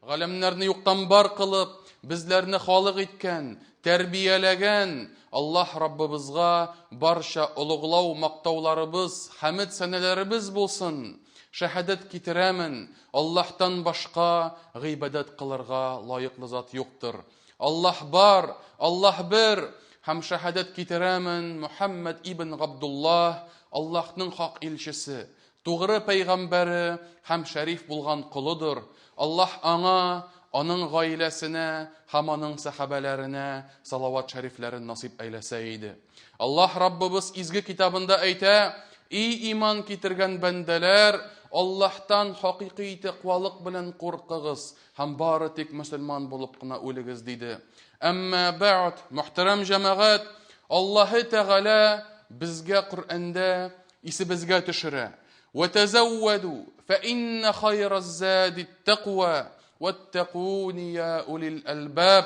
галәмнәрне юктан бар кылып, безләрне халык иткән, тәрбияләгән Аллаһ Раббыбызга барча улуглау, мактауларыбыз, хәмд сәнәләребез булсын. Шәһадәт китерәмен, Аллаһтан башка гыйбадәт кылырга лаеклы зат юктыр. Аллаһ бар, Аллаһ бер. Һәм шәһадәт китерәмен, Мухаммад ибн Габдуллаһ Аллаһның хак илчесе, тугры пәйгамбәре һәм шәриф булган кулыдыр. Аллаһ аңа, аның гаиләсенә һәм аның сахабаларына салават шәрифләрен насип әйләсә иде. Аллаһ Раббыбыз изге китабында әйтә: "И иман китергән бәндәләр, Аллаһтан хакыйкый тәкъвалык белән куркыгыз һәм бары тик мөселман булып кына үлегез" диде. Әмма бәъд, мөхтәрәм җәмәгать, Аллаһы Тәгалә безгә Коръәндә исебезгә төшерә: "Ватазавваду, фаинна хайраз-зади ат-тaqwa, ваттакуни я улил албаб".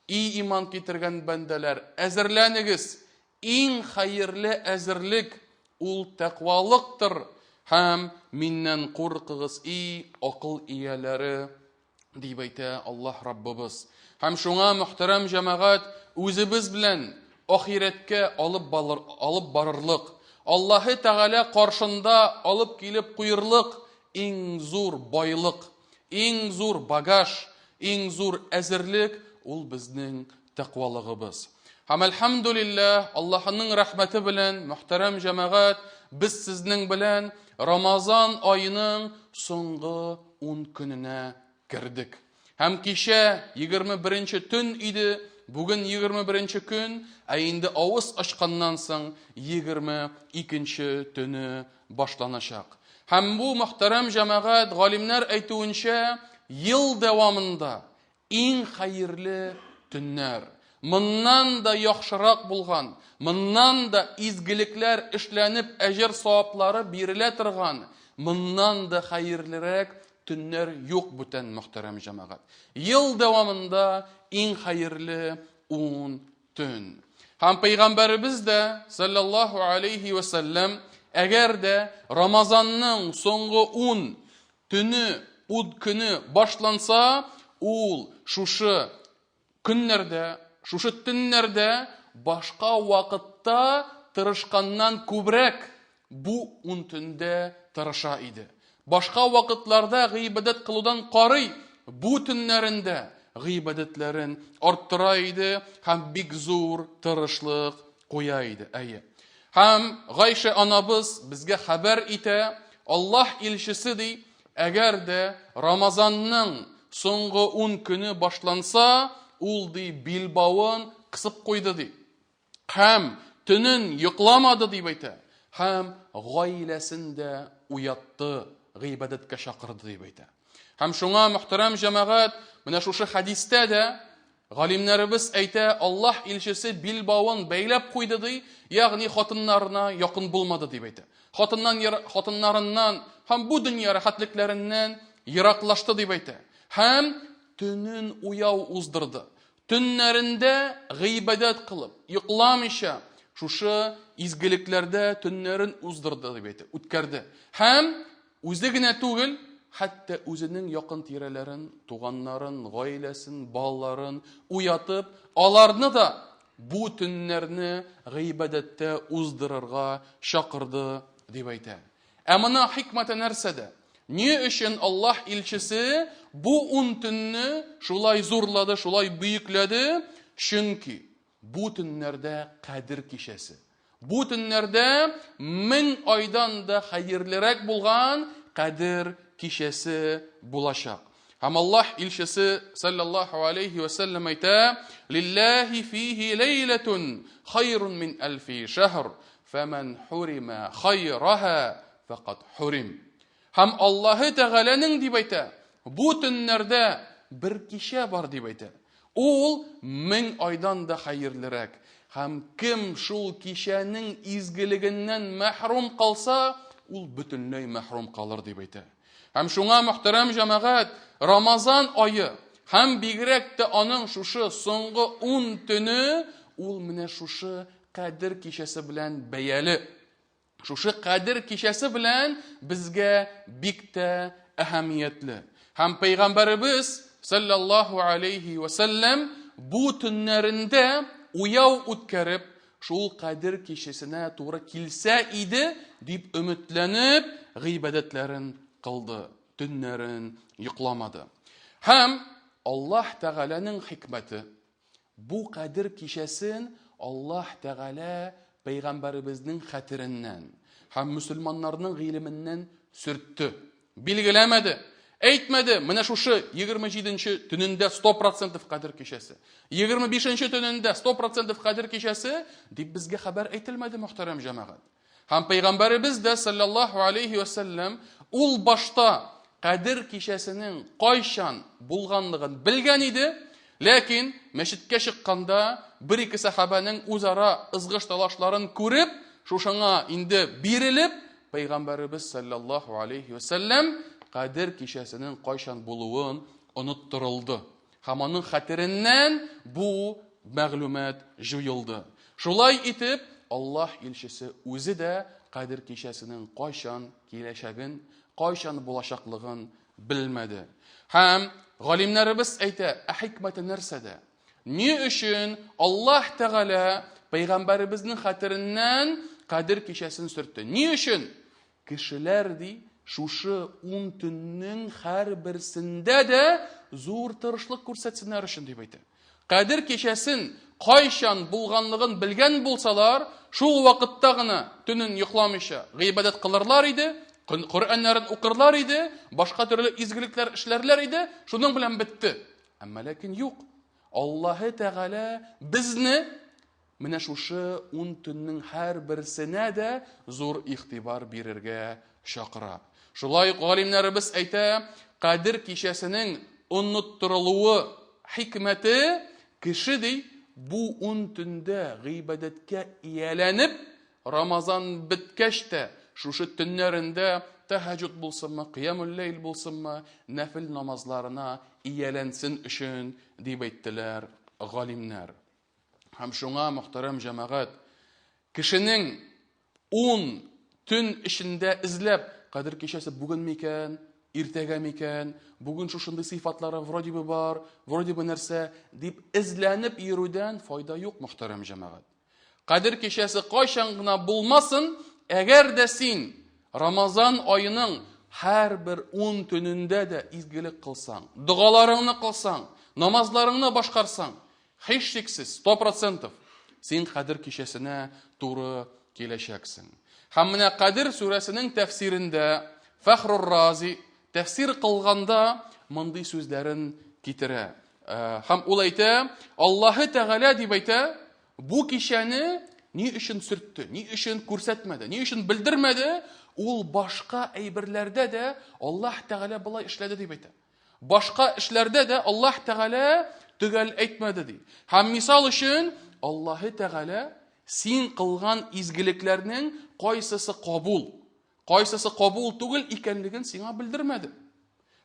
И иман китергән бәндәләр, әзерләнегез. Иң хәерле әзерлек ул тәкъвалыктыр. Һәм миннән куркыгыз, и акыл ияләре, дип әйтә Аллаһ Раббыбыз. Һәм шуңа, мөхтәрәм җәмәгать, үзебез белән ахирәткә алып барырлык, Аллаһы Тәгалә каршында алып килеп куйырлык иң зур байлык, иң зур багаж, иң зур әзерлек ул безнең тәкъвалыгыбыз. Һәм әлхәмдүлилләһ, Аллаһның рәхмәте белән, мөхтәрәм җәмәгать, без сезнең белән Рамазан айының соңгы 10 көненә кердек. Һәм кичә 21-нче төн иде, бүген 21-нче көн, ә инде авыз ачканнан соң 22-нче төне башланачак. Һәм бу, мөхтәрәм җәмәгать, галимнәр әйтүенчә, ел дәвамында иң хәерле төннәр, моннан да яхшырак булган, моннан да изгелекләр эшләнеп әҗер саваплары бирелә торган, моннан да хәерлерәк төннәр юк бүтән, мөхтәрәм җәмәгать. Ел дәвамында иң хәерле 10 төн. Һәм пәйгамбәребез дә, саллаллаһу алейхи ва саллям, әгәр дә Рамазанның соңгы 10 төне, 10 көне башланса, ул шушы көннәрдә, шушы төннәрдә башка вакытта тырышканнан күбрәк бу 10 төндә тырыша иде. Башка вакытларда гыйбадәт кылудан карый, бу төннәрендә гыйбадәтләрен арттыра иде һәм бик зур тырышлык куя иде. Һәм Гайша анабыз безгә хәбәр итә, Аллаһ илчесе ди, әгәр дә Рамазанның соңгы 10 көне башланса, ул ди билбавын кысып куйды ди. Һәм төнен йокламады дип әйтә. Һәм гаиләсен дә уятты, гыйбадәткә чакырды дип әйтә. Һәм шуңа, мөхтәрәм җәмәгать, менә шушы хадистә дә галимнәребез әйтә, Аллаһ илчесе билбавын бәйләп куйды ди, ягъни хатыннарына якын булмады дип әйтә. Хатыннарыннан һәм бу дөнья рәхәтлекләреннән ераклашты дип әйтә. Һәм төнен уяу уздырды. Төннәрендә гыйбадәт кылып, йокламыйча, шушы изгелекләрдә төннәрен уздырды дип әйтә, үткәрде. Һәм үзе генә түгел, хәтта үзенең якын тирәләрен, туганнарын, гаиләсен, балаларын уятып, аларны да бу төннәрне гыйбадәттә уздырырга чакырды дип әйтә. Ә моны хикмәте нәрсәдә? Ни өчен Аллаһ илчесе бу 10 төнне шулай зурлады, шулай бөекләде? Чөнки бу төннәрдә кадер кичәсе. Бу төннәрдә 1000 айдан да хәерлерәк булган кадер кичәсе булачак. Һәм Аллаһ илчесе саллаллаһу алейхи ва саллям әйтә: "Лиллаһи фиһи лейлатун хайрун мин алфи шаһр, фаман хурима хайраха фақад хурим". Һәм Аллаһы Тәгаләнең дип әйтә, бу төннәрдә бер кичә бар дип әйтә. Ул 1000 айдан да хәерлерәк. Һәм кем шул кичәнең изгелегеннән мәхрум калса, ул бөтенләй мәхрум калыр дип әйтә. Һәм шуңа, мөхтәрәм җәмәгать, Рамазан айы һәм бигрәк тә аның шушы соңгы 10 төне ул менә шушы кадер кичәсе белән бәяле. Шушы кадер кичәсе белән безгә бик тә әһәмиятле. Һәм пәйгамбәребез sallallahu aleyhi ve sellem bu tünlerinde uyav ütkərib, şul Kadir kişisine tuğra kilse idi, deyip ümitlenip gıybadetlerin kıldı, tünlerin yıklamadı. Hem Allah Teala'nın hikmeti, bu Kadir kişisin Allah Teala Peygamberimizin hatirinden, hem Müslümanların ilminden sürttü, bilgilemedi. Әйтмәде, менә шушы 27-нче төнендә 100% Кадир кичәсе, 25-нче төнендә 100% Кадир кичәсе дип безгә хәбәр әйтелмәде, мөхтәрәм җәмәгать. Һәм Пәйгамбәребез дә саллаллаһу алейхи ва саллям ул башта Кадир кичәсенең кайчан булганлыгын белгән иде, ләкин мәчеткә чыкканда бер-ике сахабаның үзара ызгыш талашларын күреп, шушыңа инде бирелеп, Пәйгамбәребез саллаллаһу алейхи ва саллям Кадир кичәсенең кайчан булуын оныттырылды. Һәм аның хәтереннән бу мәгълүмат җыелды. Шулай итеп, Аллаһ илчесе үзе дә Кадир кичәсенең кайчан киләчәген, кайчан булачаклыгын белмәде. Һәм галимнәребез әйтә, хикмәте нәрсәдә? Ни өчен Аллаһ Тәгалә Пәйгамбәребезнең хәтереннән Кадир кичәсен сөртте? Ни өчен? Кешеләр ди шушы 10 төннең һәр берсендә дә зур тырышлык күрсәтсеннәр өчен дип әйтә. Кадир кичәсен кайчан булганлыгын белгән булсалар, шул вакытта гына төнен йокламыйча гыйбадат кылырлар иде, Коръәннәрен укырлар иде, башка төрле изгелекләр эшләрләр иде, шуның белән бетте. Әмма ләкин юк. Аллаһы Тәгалә безне менә шушы 10 төннең һәр берсенә дә зур игътибар бирергә чакыра. Шулай галимнәребез әйтә, Кадир кичәсенең оныттырылуы хикмәте кеше ди бу 10 төндә гыйбадәткә ияләнеп, Рамазан биткәч тә шушы төннәрендә тәһаҗҗуд булсынмы, кыямул лейл булсынмы, нәфил намазларына ияләнсен өчен дип әйттеләр галимнәр. Һәм шуңа мөхтәрәм җәмәгать, кешенең 10 төн эчендә эзләп Кадир кичәсе бүген микән, иртәгә микән, бүген шушындый сыйфатлары вроде бы бар, вроде бы нәрсә дип эзләнеп йөрүдән файда юк, мөхтәрәм җәмәгать. Кадир кичәсе кайчан гына булмасын, әгәр дә син Рамазан аеның һәр бер 10 төнендә дә изгелек кылсаң, дугаларыңны кылсаң, намазларыңны башкарсаң, һичшиксез 100% син Кадир кичәсенә туры киләчәксең. Һәм менә Кадир сүрәсенең тәфсирендә Фахрур Рази тәфсир кылганда мондый сүзләрен китерә. Һәм ул әйтә, Аллаһы Тәгалә дип әйтә, бу кичәне ни өчен сөртте, ни өчен күрсәтмәде, ни өчен белдермәде, ул башка әйберләрдә дә Аллаһ Тәгалә булай эшләде дип әйтә. Башка эшләрдә дә Аллаһ Тәгалә төгәл әйтмәде ди. Һәм мисал өчен Аллаһы Тәгалә син кылган изгелекләрнең кайсысы кабул түгел икәнлеген сиңа белдермәде.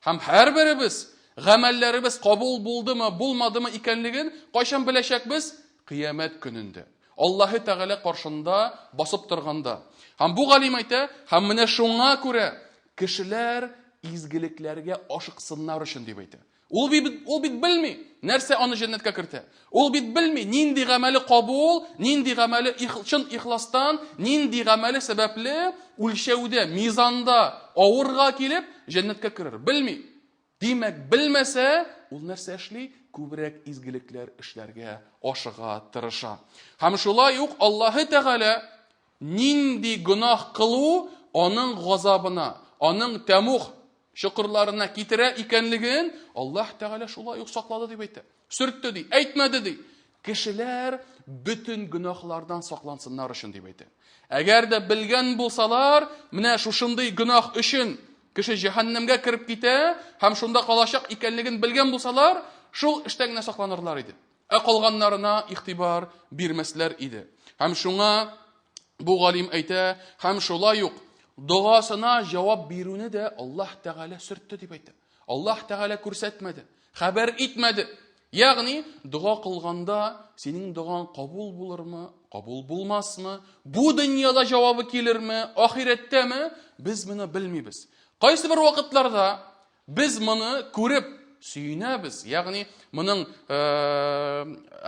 Һәм һәр беребез гамәлләребез кабул булдымы, булмадымы икәнлеген кайчан беләчәкбез? Кыямәт көнендә. Аллаһы Тәгалә каршында басып торганда. Һәм бу галим әйтә, һәм менә шуңа күрә кешеләр изгелекләргә ашыксыннар өчен дип әйтә. Ул бит белми, нәрсә аны җәннәткә кертә. Ул бит белми, нинди гамәле кабул, нинди гамәле чын ихластан, нинди гамәле сәбәпле үлчәүдә, мизанда авырга килеп җәннәткә керер. Белми. Димәк, белмәсә, ул нәрсә эшли? Күбрәк изгелекләр эшләргә ашыга, тырыша. Һәм шулай ук Аллаһы Тәгалә нинди гөнаһ кылу аның газабына, аның тәмух шукырларына китерә икәнлеген Аллаһ Тәгалә шулай ук саклады дип әйтә. Сөртте ди, әйтмәде ди. Кешеләр бөтен гөнаһлардан саклансыннар өчен дип әйтә. Әгәр дә белгән булсалар, менә шушындый гөнаһ өчен кеше җәһәннәмгә кирип китә, һәм шунда калачак икәнлеген белгән булсалар, шул эштән генә сакланырлар иде. Калганнарына игътибар бирмәсләр иде. Һәм шуңа бу галим әйтә, һәм шулай ук дуасына җавап бирүне дә Аллаһ Тәгалә сөртте дип әйтә. Аллаһ Тәгалә күрсәтмәде, хәбәр итмәде. Ягъни, дуа кылганда синең дуаң кабул булырмы, кабул булмасмы, бу дөньяда җавабы килерме, ахирәттәме, без моны белмибез. Кайсы бер вакытларда без моны күреп сөйінәбіз. Ягъни, моның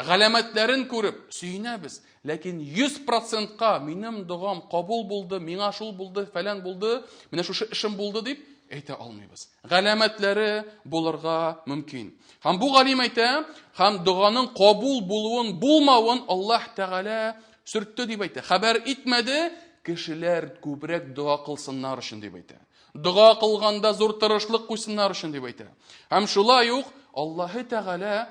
галәмәтләрен күреп сөйінәбіз. Ләкин 100%-ка минем догам кабул булды, миңа шул булды, фәлән булды, менә шушы эшем булды дип әйтә алмыйбыз. Галәмәтләре булырга мөмкин. Һәм бу галим әйтә, һәм дуганың кабул булуын, булмавын Аллаһ Тәгалә сүртте дип әйтә. Хәбәр итмәде, кешеләр күбрәк дуга кылсыннар өчен дип әйтә. Дуга кылганда зур тырышлык куйсыннар өчен дип әйтә. Һәм шулай ук Аллаһ Тәгалә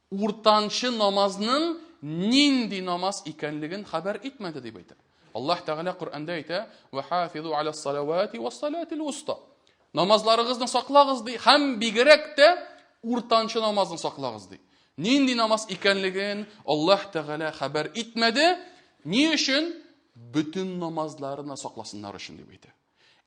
уртанчы намазның нинди намаз икәнлеген хәбәр итмәде дип әйтә. Аллаһ Тәгалә Коръәндә әйтә: "Ва хафизу аля ссалавати вас-салатил уста." Намазларыгызны саклагыз ди, һәм бигрәк тә уртанчы намазны саклагыз ди. Нинди намаз икәнлеген Аллаһ Тәгалә хәбәр итмәде. Ни өчен? Бүтән намазларына сакласыннар өчен дип әйтә.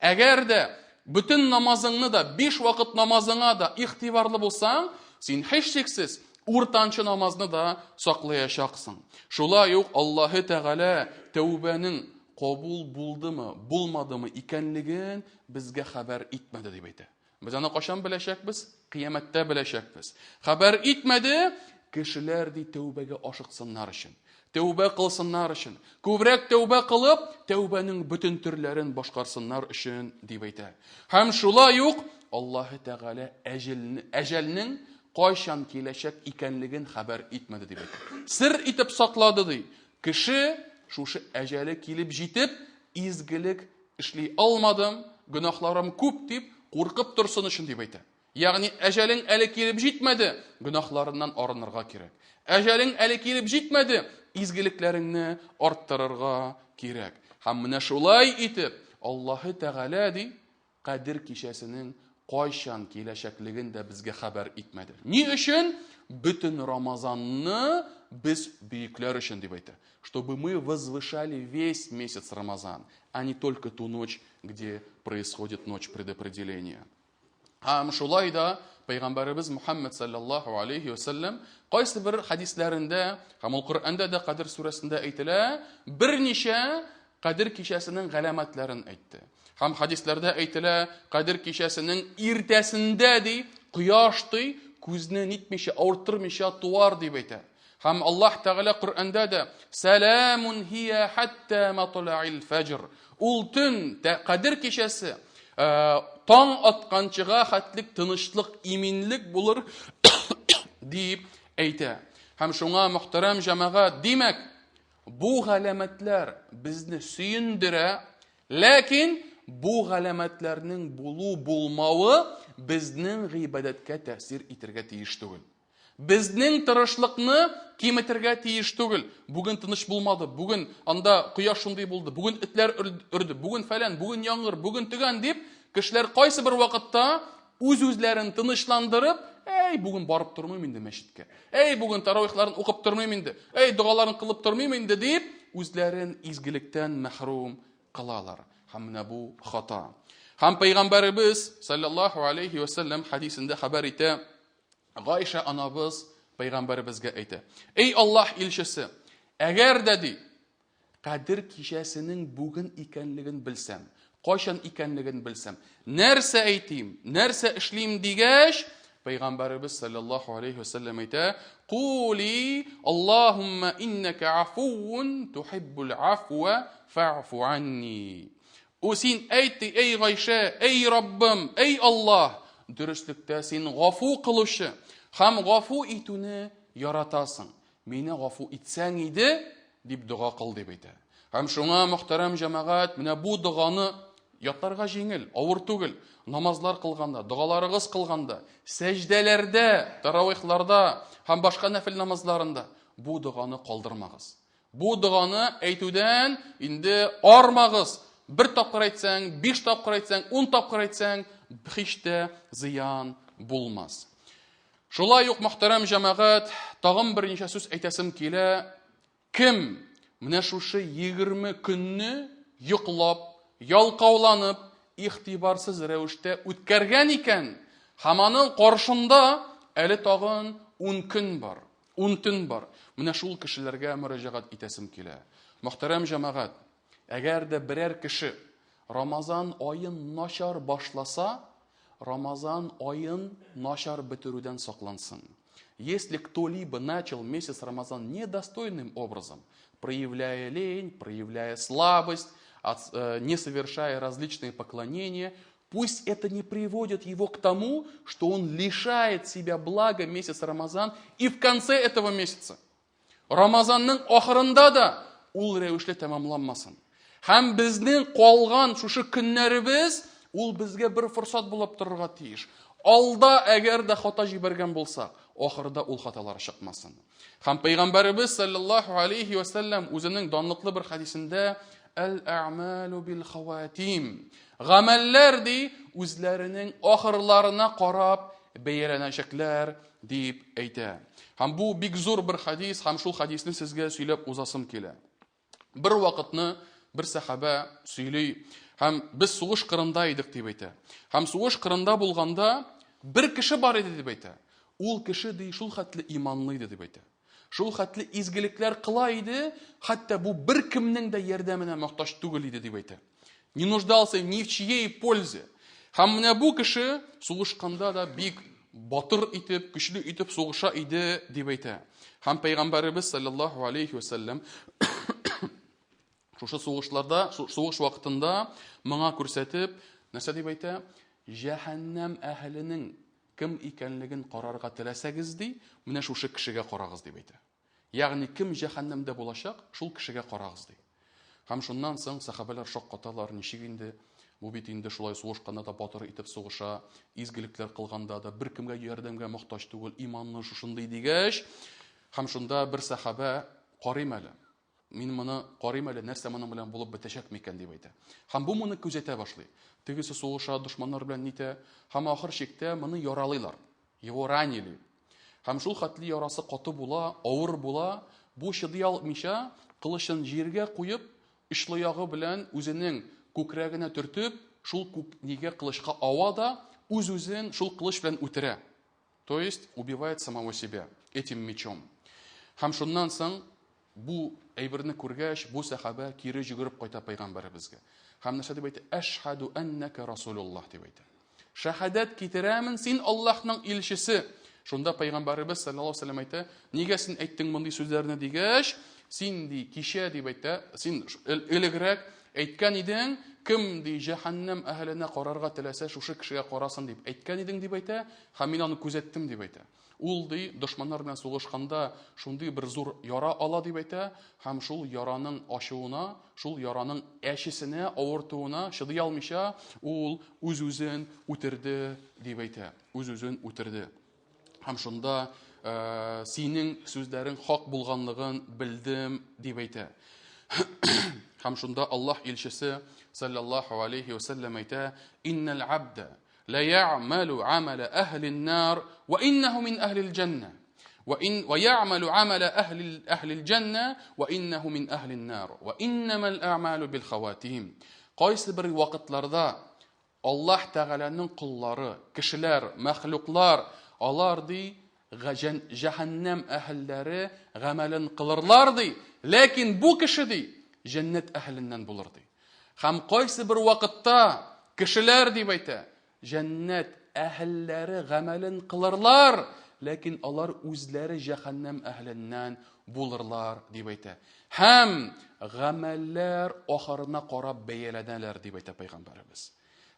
Әгәр дә бүтән намазыңны да 5 вакыт намазыңа да игътибарлы булсаң, син һичшиксез уртанчы намазны да саклаячаксың. Шулай ук Аллаһ Тәгалә тәүбәнең кабул булдымы, булмадымы икәнлеген безгә хәбәр итмәде дип әйтә. Без аны кашан беләчәкбез? Кыямәттә беләчәкбез. Хәбәр итмәде, кешеләр ди тәүбәгә ашыксыннар өчен. Тәүбә кылсыннар өчен. Күбрәк тәүбә кылып, тәүбәнең бүтән төрләрен башкарсыннар өчен дип әйтә. Һәм шулай ук Аллаһ Тәгалә әҗәлнең кайчан киләчәк икәнлеген хәбәр итмәде дип әйтә. Сер итеп саклады ди. Кеше шушы әҗәле килеп җитеп, изгелек эшли алмадым, гөнаһларым күп дип куркып торсын өчен дип әйтә. Ягъни әҗәлең әле килеп җитмәде, гөнаһларыннан арынырга кирәк. Әҗәлең әле килеп җитмәде, изгелекләреңне арттырырга кирәк. Һәм менә шулай итеп, Аллаһ Тәгалә ди, Кадир кичәсенең кайчан киләчәклеген дә безгә хәбәр итмәде. Ни өчен? Бүтән Рамазанны без бөекләр өчен дип әйтә. Чтобы мы возвышали весь месяц Рамазан, а не только ту ночь, где происходит ночь предопределения. Һәм шулай да Пәйгамбәребез Мухаммад саллаллаху алейхи ва саллям кайсы бер хадисләрендә, һәм ул Коръәндә дә Кадир сүрәсендә әйтелә, берничә Кадир кичәсенең галәмәтләрен әйтте. Һәм хадисләрдә әйтелә, Кадир кичәсенең иртәсендә ди, кояш ди, күзне нитмичә, авыртырмыйча туар дип әйтә. Һәм Аллаһ Тәгалә Коръәндә дә: "Саламун хия хатта матла'ил фаҗр." Ул төн, Кадир кичәсе, таң атканчыга хәтлек тынычлык, иминлек булыр дип әйтә. Һәм шуңа мөхтәрәм җәмәгать, димәк, бу галәмәтләр безне сөендерә, ләкин бу галәмәтләрнең булу-булмавы безнең гыйбадәткә тәэсир итәргә тиеш түгел. Безнең тырышлыкны киметергә тиеш түгел. Бүген тыныч булмады, бүген анда кояш шундый булды, бүген этләр өрде, бүген фәлән, бүген яңгыр, бүген төгән дип, кешеләр кайсы бер вакытта үз-үзләрен тынычландырып, бүген барып тормыйм инде мәчеткә. Бүген таравихларын укып тормыйм инде. Дугаларын кылып тормыйм инде дип, үзләрен изгелектән мәхрүм кылалар. Һәм менә бу хата. Һәм Пәйгамбәребез саллаллаху алейхи ва саллям хадисендә хәбәр итә, Гайша анабыз Пәйгамбәребезгә әйтә: "Эй Аллаһ илчесе, әгәр дә ди Кадир кичәсенең бүген икәнлеген белсәм, кайчан икәнлеген белсәм, нәрсә әйтим, нәрсә эшлим дигәч, Пәйгамбәребез саллаллаху алейхи ва саллям әйтә: "Кули Аллаһумма иннака афуун тухиббул афва фаъфу анни." У син әйтти, эй Гайша, эй Раббым, эй Аллаһ, дөрестлектә син гафу кылучы, һәм гафу итүне яратасың. Мине гафу итсәң иде, дип дуга кыл дип әйтә. Һәм шуңа мөхтәрәм җәмәгать, менә бу дуганы ятларга җиңел, авыр түгел. Намазлар кылганда, дугаларыгыз кылганда, сәҗдәләрдә, таравихларда һәм башка нәфил намазларында бу дуганы калдырмагыз. Бу дуганы әйтүдән инде армагыз. 1 тапкыр әйтсәң, 5 тапкыр әйтсәң, 10 тапкыр әйтсәң, һич тә зыян булмас. Шулай ук мөхтәрәм җәмәгать, тагын берничә сүз әйтәсем килә. Кем менә шушы 20 көнне йоклап, ялкауланып, игътибарсыз рәвештә үткәргән икән, һәм аның каршында әле тагын 10 көн бар, 10 төн бар. Менә шул кешеләргә мөрәҗәгать итәсем килә. Мөхтәрәм җәмәгать, әгәр дә берәр кеше Рамазан айын начар башласа, Рамазан айын начар бетерүдән саклансын. Если кто-либо начал месяц Рамазан недостойным образом, проявляя лень, проявляя слабость, не совершая различные поклонения, пусть это не приводит его к тому, что он лишает себя блага месяца Рамазан и в конце этого месяца. Рамазанның ахырында да ул рәвешле тәмамланмасын. Һәм безнең калган шушы көннәребез ул безгә бер форсат булып торырга тиеш. Алда әгәр дә хата җибәргән булсак, ахырда ул хаталар чыкмасын. Һәм Пәйгамбәребез саллаллаһу алейхи ва саллям үзенең данлыклы бер хадисендә «Әл-әъмалу бил-хаватим». Гамәлләр ди үзләренең ахырларына карап бәяләнәчәкләр дип әйтә. Һәм бу бик зур бер хадис, һәм шул хадисны сезгә сөйләп узасым килә. Бер вакытны бер сахаба сөйли, һәм без сугыш кырында идек дип әйтә. Һәм сугыш кырында булганда бер кеше бар иде дип әйтә. Ул кеше ди шул хәтле иманлы иде дип әйтә. Шул хәтле изгелекләр кыла иде, хәтта бу бер кемнең дә ярдәменә мохтаҗ түгел иде дип әйтә. Не нуждался ни в чьей пользе. Һәм менә бу кеше сугышканда да бик батыр итеп, көчле итеп сугыша иде дип әйтә. Һәм Пәйгамбәребез саллаллаһу алейхи ва саллям шушы сугышларда, сугыш вакытында моңа күрсәтеп, нәрсә дип әйтә? Җәһәннәм әһленең кем икәнлеген карарга теләсәгез ди, менә шушы кешегә карагыз дип әйтә. Ягъни кем җәһәннәмдә булачак, шул кешегә карагыз ди. Һәм шуннан соң сахабалар шаккаталар, ничек инде бу бит инде шулай сугышканда да батыр итеп сугыша, изгелекләр кылганда да бер кемгә ярдәмгә мохтаҗ түгел, иманны шушындый дигәч, һәм шунда бер сахаба карыйм әле. Мин моны карыйм әле, нәрсә моның белән булып бетәчәк микән дип әйтә. Һәм бу моны күзәтә башлый. Тегесе сугыша, душманнар белән нитә, һәм ахыр чиктә моны яралыйлар. Его ранили. Һәм шул хәтле ярасы каты була, авыр була, бу чыдый алмыйча, кылычын җиргә куеп, очлы ягы белән үзенең күкрәгенә төртеп, шул нигә кылычка ава да үз-үзен шул кылыч белән үтерә. То есть убивает самого себя этим мечом. Һәм шуннан соң бу әйберне күргәч, бу сахаба кире җигереп кайта Пәйгамбәребезгә. Һәм нәрсә дип әйтә? Әшһаду аннака расулуллаһ дип әйтә. Шәһадәт китерәмен, син Аллаһның илчесе. Шунда Пәйгамбәребез саллаллаһу алейһи ва саллям әйтә, нигә син әйттең мондый сүзләрне дигәч, син ди кичә дип әйтә, син элегрәк әйткән идең, кем ди җәһәннәм әһленә карарга теләсә, шушы кешегә карасын дип әйткән идең дип әйтә, һәм мин аны күзәттем дип әйтә. Ул ди дошманнар белән сугышканда шундый бер зур яра ала дип әйтә, һәм шул яраның ачуына, шул яраның әчесенә, авыртуына чыдый алмыйча, ул үз-үзен үтерде дип әйтә. Үз-үзен үтерде. Һәм шунда синең сүзләрең хак булганлыгын белдем дип әйтә. Һәм шунда Аллаһ илчесе саллаллаһу алейхи ва саллям әйтә: "Иннал абда لا يعمل عمل أهل النار وإنه من أهل الجنة ويعمل عمل أهل الجنة وإنه من أهل النار وإنما الأعمال بالخواتيم." Кайсы бер вакытларда Аллаһ Тәгаләнең куллары, кешеләр, мәхлуклар, алар ди җәһәннәм әһелләре гамәлен кылырлар ди, ләкин бу кеше ди җәннәт әһленнән булыр ди. Һәм кайсы бер вакытта кешеләр дип әйтә, җәннәт әһелләре гамәлен кылырлар, ләкин алар үзләре җәһәннәм әһленнән булырлар дип әйтә. Һәм гамәлләр ахырына карап бәяләнәләр дип әйтә Пәйгамбәребез.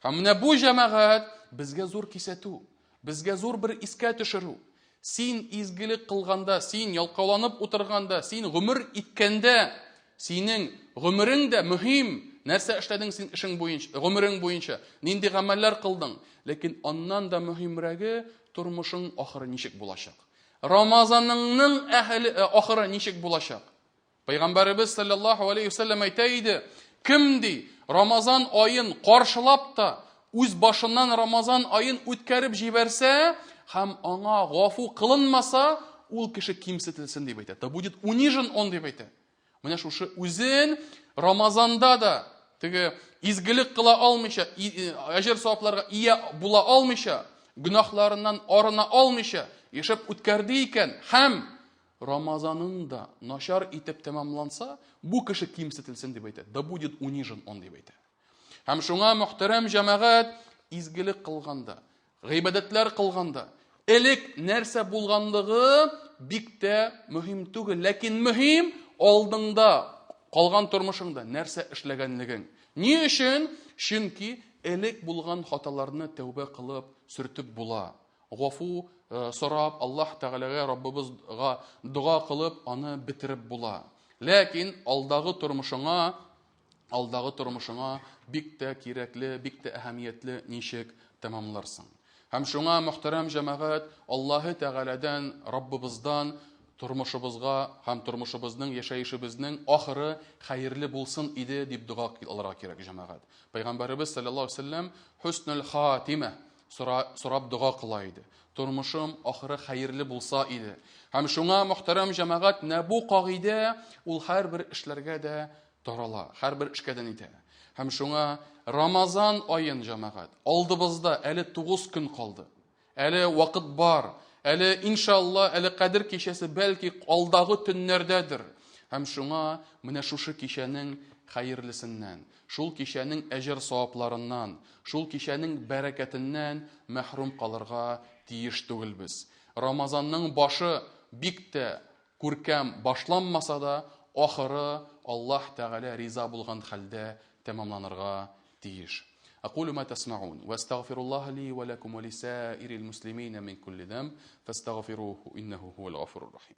Һәм менә бу җәмәгать безгә зур кисәтү, безгә зур бер искә төшерү. Син изгелек кылганда, син ялкауланып утырганда, син гомер иткәндә, синең гомерең дә мөһим. Нәрсә эшләдең син эшең буенча, гомерең буенча, нинди гамәлләр кылдың, ләкин аннан да мөһимрәге тормышың ахыры ничек булачак? Рамазанның ахыры ничек булачак? Пәйгамбәребез саллаллаһу алейхи ва саллям әйтә иде, кем ди Рамазан аен каршылап та үз башыннан Рамазан аен үткәреп җибәрсә, һәм аңа гафу кылынмаса, ул кеше кимсетелсен дип әйтә. Та будет унижен он дип әйтә. Менә шушы үзен Рамазанда да теге изгелек кыла алмыйча, әҗр савапларга ия була алмыйча, гөнаһларыннан арына алмыйча яшәп үткәрде икән, һәм Рамазанын да начар итеп тәмамланса, бу кеше кимсетелсен дип әйтә. Да будет унижен он дип әйтә. Һәм шуңа мөхтәрәм җәмәгать, изгелек кылганда, гыйбадәтләр кылганда. Элек нәрсә булганлыгы бик тә мөһим түгел, ләкин мөһим алдыңда калган тормышыңда нәрсә эшләгәнлегең. Ни өчен? Чөнки элек булган хаталарны тәүбә кылып сүртеп була. Гафу сорап, Аллаһ Тәгаләгә, Раббыбызга дуа кылып, аны битереп була. Ләкин алдагы тормышыңа бик тә кирәкле, бик тә әһәмиятле ничек тәмамларсың. Һәм шуңа, мөхтәрәм җәмәгать, Аллаһы Тәгаләдән, Раббыбыздан тормышыбызга һәм тормышыбызның, яшәешебезнең ахыры хәерле булсын иде дип дуа кылырга кирәк, җәмәгать. Пәйгамбәрбез саллаллаһу алейһи ва саллям хуснул хатима сорап дуа кыла иде. Тормышым ахыры хәерле булса иде. Һәм шуңа, мөхтәрәм җәмәгать, бу кагыйдә ул һәрбер эшләргә дә тарала, һәрбер эшкәдән итә. Һәм шуңа Рамазан аен, җәмәгать, алдыбызда әле 9 көн калды. Әле вакыт бар. Әле иншалла, әле Кадер кичәсе бәлки алдагы төннәрдәдер. Һәм шуңа менә шушы кичәнең хәерлесеннән, шул кичәнең әҗр савапларыннан, шул кичәнең бәрәкәтеннән мәхрүм калырга тиеш түгелбез. Рамазанның башы бик тә күркәм башланмаса да, ахыры Аллаһ Тәгалә риза булган хәлдә тәмамланырга тиеш. أقول ما تسمعون واستغفر الله لي ولكم ولسائر المسلمين من كل ذنب فاستغفروه إنه هو الغفور الرحيم.